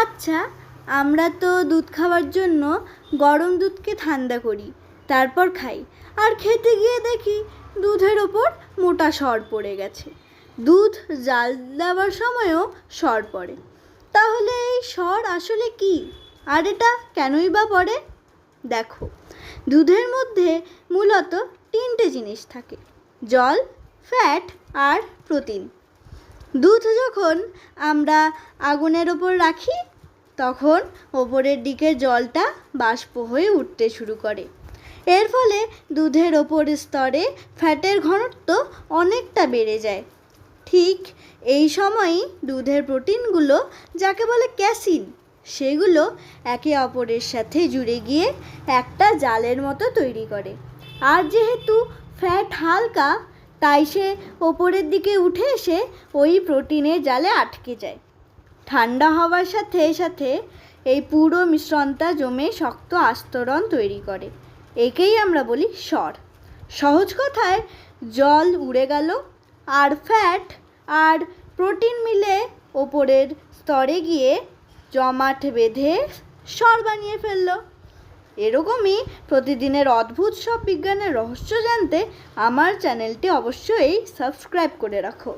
আচ্ছা, আমরা তো দুধ খাওয়ার জন্য গরম দুধকে ঠান্ডা করি, তারপর খাই। আর খেতে গিয়ে দেখি দুধের ওপর মোটা সর পড়ে গেছে। দুধ জাল দেওয়ার সময়ও সর পড়ে। তাহলে এই সর আসলে কি, আর এটা কেনই বা পড়ে? দেখো, দুধের মধ্যে মূলত তিনটে জিনিস থাকে: জল, ফ্যাট আর প্রোটিন। দুধ যখন আমরা আগুনের ওপর রাখি, তখন ওপরের দিকে জলটা বাষ্প হয়ে উঠতে শুরু করে। এর ফলে দুধের ওপর স্তরে ফ্যাটের ঘনত্ব অনেকটা বেড়ে যায়। ঠিক এই সময়ই দুধের প্রোটিনগুলো, যাকে বলে ক্যাসিন, সেগুলো একে অপরের সাথে জুড়ে গিয়ে একটা জালের মতো তৈরি করে। আর যেহেতু ফ্যাট হালকা, তাই সে ওপরের দিকে উঠে এসে ওই প্রোটিনের জালে আটকে যায়। ঠান্ডা হওয়ার সাথে সাথে এই পুরো মিশ্রণটা জমে শক্ত আস্তরণ তৈরি করে। একেই আমরা বলি সর। সহজ কথায়, জল উড়ে গেল, আর ফ্যাট আর প্রোটিন মিলে ওপরের স্তরে গিয়ে জমাট বেঁধে সর বানিয়ে ফেললো। এরকমই প্রতিদিনের অদ্ভুত সব বিজ্ঞানের রহস্য জানতে আমার চ্যানেলটি অবশ্যই সাবস্ক্রাইব করে রাখো।